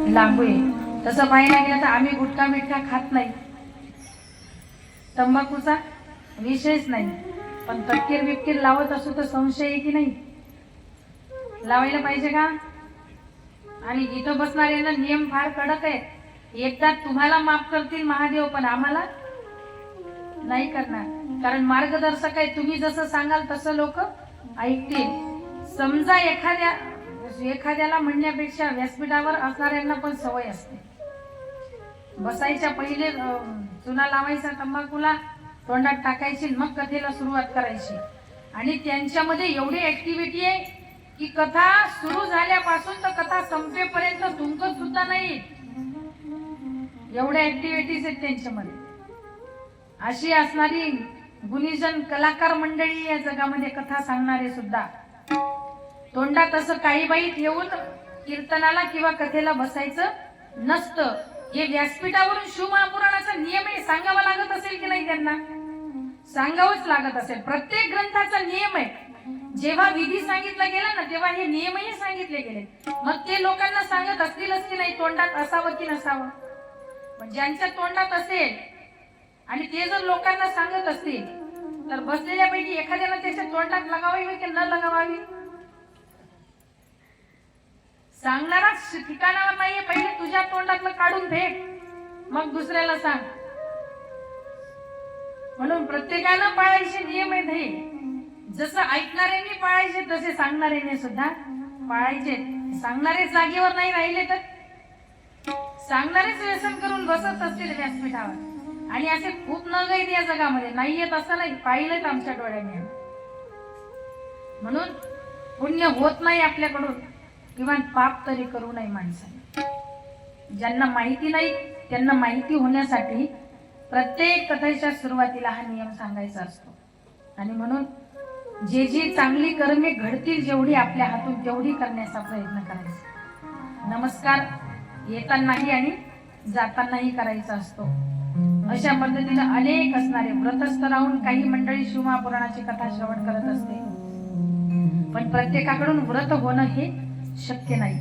लागू आहे। तसं पाहायला गेलं तर आम्ही गुटखा मिठा खात नाही, तंबाखूचा विषयच नाही, पण तक्कीर बिक्कीर लावत असू तर संशय आहे की नाही? लावायला पाहिजे का? आणि इथं बसणाऱ्यांना नियम फार कडक आहे। एकदा तुम्हाला माफ करतील महादेव, पण आम्हाला नाही करणार, कारण मार्गदर्शक आहे। तुम्ही जसं सांगाल तसं लोक ऐकतील। समजा एखाद्याला म्हणण्यापेक्षा व्यासपीठावर असणाऱ्यांना पण सवय असते, बसायच्या पहिले चुना लावायचा, तंबाखूला तोंडात टाकायची, मग कथेला सुरुवात करायची। आणि त्यांच्यामध्ये एवढी ऍक्टिव्हिटी आहे की कथा सुरू झाल्यापासून तर कथा संपेपर्यंत थुंकत सुद्धा नाही, एवढ्या ऍक्टिव्हिटीज आहेत त्यांच्यामध्ये। अशी असणारी गुणीजन कलाकार मंडळी या जगामध्ये, कथा सांगणारे सुद्धा। तोंडात असं काही बाई ठेवून कीर्तनाला किंवा कथेला बसायचं नसतं। हे व्यासपीठावरून शिवमहापुराणाचा नियम आहे, सांगावा लागत असेल की नाही? त्यांना सांगावंच लागत असेल। प्रत्येक ग्रंथाचा नियम आहे। जेव्हा विधी सांगितला गेला ना, तेव्हा हे नियमही सांगितले गेले। मग ते लोकांना सांगत असतीलच की नाही तोंडात असावं की नसावं? पण ज्यांच्या तोंडात असेल आणि ते जर लोकांना सांगत असतील, तर बसलेल्यापैकी एखाद्याला त्याच्या तोंडात लगावावी की न लगावावी? सांगणारा ठिकाणावर नाहीये, पहिले तुझ्या तोंडातलं काढून फेक, मग दुसऱ्याला सांग। म्हणून प्रत्येकानं पाळायचे नियम आहेत हे। जसं ऐकणाऱ्यांनी पाळायचे तसे सांगणाऱ्यांनी सुद्धा पाळायचे। सांगणारे जागेवर नाही राहिले तर सांगणारेच व्यसन करून बसत असतील व्यासपीठावर। आणि असे खूप नग आहेत या जगामध्ये, नाहीयेत असं नाही, पाहिलेत आमच्या डोळ्याने। म्हणून पुण्य होत नाही आपल्याकडून, किंवा पाप तरी करू नये माणसाने। ज्यांना माहिती नाही त्यांना माहिती होण्यासाठी प्रत्येक कथेच्या सुरुवातीला हा नियम सांगायचा असतो। आणि म्हणून जे जी चांगली कर्मे घडतील, जेवढी आपल्या हातून तेवढी करण्याचा प्रयत्न करायचा। नमस्कार येतानाही आणि जातानाही करायचा असतो। अशा पद्धतीने अनेक असणारे व्रतस्थ राहून काही मंडळी शिवमहापुराणाची कथा श्रवण करत असते, पण प्रत्येकाकडून व्रत होणं हे शक्य नाही।